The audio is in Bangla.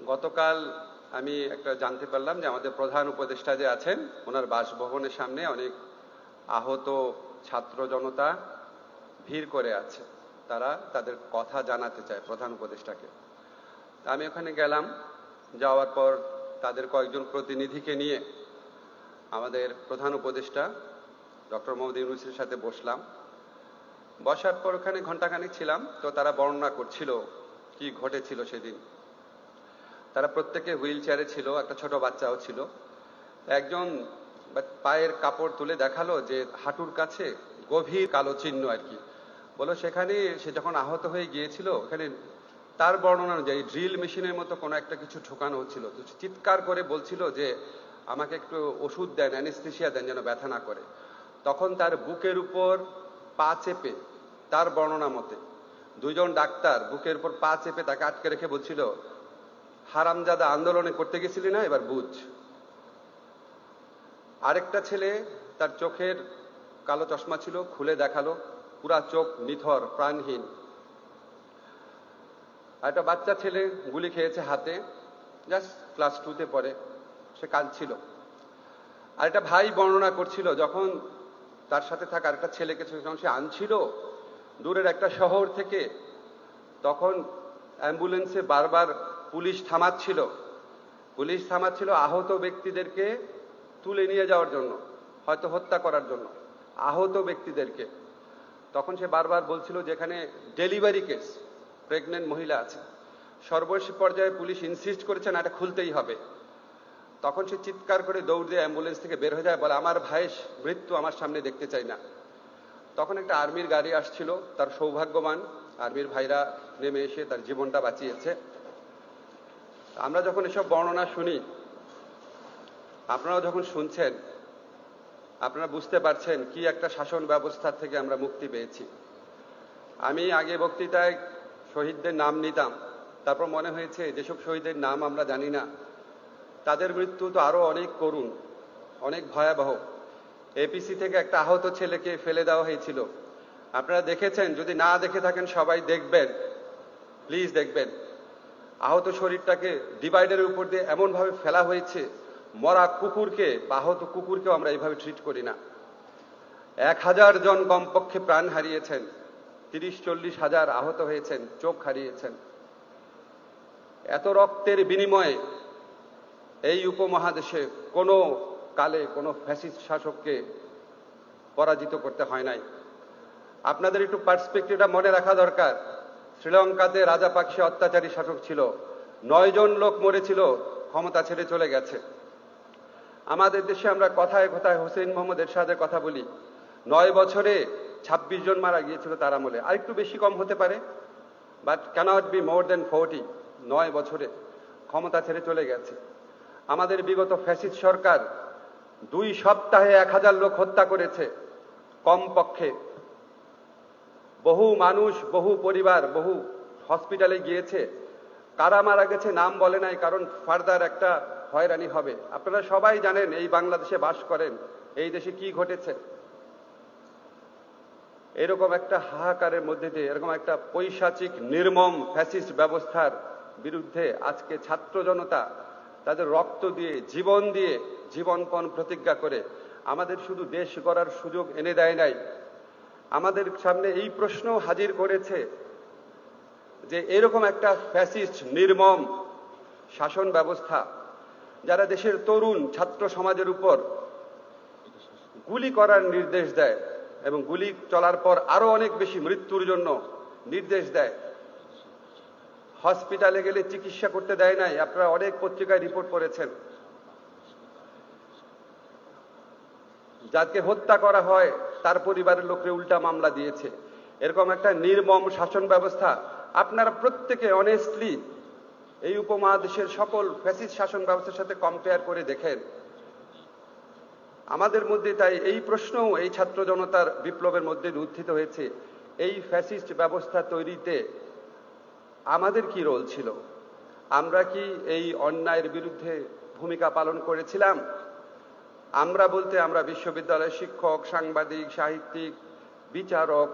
গতকাল আমি একটা জানতে পারলাম যে আমাদের প্রধান উপদেষ্টা যে আছেন ওনার বাসভবনের সামনে অনেক আহত ছাত্র জনতা ভিড় করে আছে। তারা তাদের কথা জানাতে চায় প্রধান উপদেষ্টাকে। আমি ওখানে গেলাম, যাওয়ার পর তাদের কয়েকজন প্রতিনিধিকে নিয়ে আমাদের প্রধান উপদেষ্টা ডক্টর মোহাম্মদ ইউনূসের সাথে বসলাম। বসার পর ওখানে ঘন্টাখানেক ছিলাম। তো তারা বর্ণনা করছিল কি ঘটেছিল সেদিন। তারা প্রত্যেকে হুইল চেয়ারে ছিল, একটা ছোট বাচ্চাও ছিল। একজন পায়ের কাপড় তুলে দেখালো যে হাঁটুর কাছে গভীর কালো চিহ্ন আর কি। বলো সেখানে সে যখন আহত হয়ে গিয়েছিল ওখানে তার বর্ণনা অনুযায়ী ড্রিল মেশিনের মতো কোনো একটা কিছু ঢোকানো হচ্ছিল। তো চিৎকার করে বলছিল যে আমাকে একটু ওষুধ দেন, অ্যানেস্থেসিয়া দেন যেন ব্যথা না করে। তখন তার বুকের উপর পা চেপে, তার বর্ণনা মতে দুইজন ডাক্তার বুকের উপর পা চেপে তাকে আটকে রেখে বলছিল, হারামজাদা আন্দোলনে করতে গেছিলি না, এবার বুঝ। আরেকটা ছেলে, তার চোখের কালো চশমা ছিল, খুলে দেখালো, পুরা চোখ নিথর, প্রাণহীন। আর একটা বাচ্চা ছেলে গুলি খেয়েছে হাতে, জাস্ট ক্লাস 2-তে পড়ে, সে কাঁদছিল। আর একটা ভাই বর্ণনা করছিল যখন তার সাথে থাকা আরেকটা ছেলেকে যখন সে আনছিল দূরের একটা শহর থেকে, তখন অ্যাম্বুলেন্সে বারবার পুলিশ থামাচ্ছিল আহত ব্যক্তিদেরকে তুলে নিয়ে যাওয়ার জন্য, হয়তো হত্যা করার জন্য আহত ব্যক্তিদেরকে। তখন সে বারবার বলছিল যে এখানে ডেলিভারি কেস, প্রেগনেন্ট মহিলা আছে। সর্বশেষ পর্যায়ে পুলিশ ইনসিস্ট করেছে না, এটা খুলতেই হবে। তখন সে চিৎকার করে দৌড় দিয়ে অ্যাম্বুলেন্স থেকে বের হয়ে যায়, বলে আমার ভাইয়ের মৃত্যু আমার সামনে দেখতে চাই না। তখন একটা আর্মির গাড়ি আসছিল, তার সৌভাগ্যবান আর্মির ভাইরা নেমে এসে তার জীবনটা বাঁচিয়েছে। আমরা যখন এসব বর্ণনা শুনি, আপনারাও যখন শুনছেন, আপনারা বুঝতে পারছেন কি একটা শাসন ব্যবস্থা থেকে আমরা মুক্তি পেয়েছি। আমি আগে বক্তৃতায় শহীদদের নাম নিতাম, তারপর মনে হয়েছে যেসব শহীদের নাম আমরা জানি না তাদের মৃত্যু তো আরো অনেক করুণ, অনেক ভয়াবহ। এপিসি থেকে একটা আহত ছেলেকে ফেলে দেওয়া হয়েছিল, আপনারা দেখেছেন, যদি না দেখে থাকেন সবাই দেখবেন, প্লিজ দেখবেন। আহত শরীরটাকে ডিভাইডারের উপর দিয়ে এমনভাবে ফেলা হয়েছে, মরা কুকুরকে বা আহত কুকুরকেও আমরা এইভাবে ট্রিট করি না। 1000 জন কমপক্ষে প্রাণ হারিয়েছেন, 30-40 হাজার আহত হয়েছেন, চোখ হারিয়েছেন। এত রক্তের বিনিময়ে এই উপমহাদেশে কোনো কালে কোনো ফ্যাসিস্ট শাসককে পরাজিত করতে হয় নাই। আপনাদের একটু পার্সপেক্টিভটা মনে রাখা দরকার। শ্রীলঙ্কাতে রাজাপাকসে অত্যাচারী শাসক ছিল, 9 জন লোক মরেছিল, ক্ষমতা ছেড়ে চলে গেছে। আমাদের দেশে আমরা কথায় কথায় হোসেন মোহাম্মদ এরশাদের কথা বলি, 9 বছরে 26 জন মারা গিয়েছিল তার আমলে। আরেকটু বেশি কম হতে পারে, বাট ক্যানট বি মোর দেন 40। 9 বছরে ক্ষমতা ছেড়ে চলে গেছে। আমাদের বিগত ফ্যাসিস্ট সরকার 2 সপ্তাহে 1000 লোক হত্যা করেছে কমপক্ষে। বহু মানুষ, বহু পরিবার, বহু হসপিটালে গিয়েছে। কারা মারা গেছে নাম বলে নাই, কারণ ফার্দার একটা হয়রানি হবে। আপনারা সবাই জানেন এই বাংলাদেশে বাস করেন, এই দেশে কি ঘটেছে। এরকম একটা হাহাকারের মধ্যে দিয়ে, এরকম একটা পৈশাচিক নির্মম ফ্যাসিস্ট ব্যবস্থার বিরুদ্ধে আজকে ছাত্র জনতা তাদের রক্ত দিয়ে, জীবনপণ প্রতিজ্ঞা করে আমাদের শুধু দেশ গড়ার সুযোগ এনে দেয় নাই, আমাদের সামনে এই প্রশ্ন হাজির করেছে যে এরকম একটা ফ্যাসিস্ট নির্মম শাসন ব্যবস্থা, যারা দেশের তরুণ ছাত্র সমাজের উপর গুলি করার নির্দেশ দেয় এবং গুলি চলার পর আরো অনেক বেশি মৃত্যুর জন্য নির্দেশ দেয়, হসপিটালে গেলে চিকিৎসা করতে দেয় নাই। আপনারা অনেক পত্রিকায় রিপোর্ট করেছেন। যাকে হত্যা করা হয় তার পরিবারের লোককে উল্টা মামলা দিয়েছে। এরকম একটা নির্মম শাসন ব্যবস্থা আপনারা প্রত্যেকে অনেস্টলি এই উপমহাদেশের সকল ফ্যাসিস্ট শাসন ব্যবস্থার সাথে কম্পেয়ার করে দেখেন। আমাদের মধ্যে তাই এই প্রশ্নও এই ছাত্র জনতার বিপ্লবের মধ্যে উত্থিত হয়েছে, এই ফ্যাসিস্ট ব্যবস্থা তৈরিতে আমাদের কি রোল ছিল? আমরা কি এই অন্যায়ের বিরুদ্ধে ভূমিকা পালন করেছিলাম? আমরা বলতে আমরা বিশ্ববিদ্যালয়ের শিক্ষক, সাংবাদিক, সাহিত্যিক, বিচারক,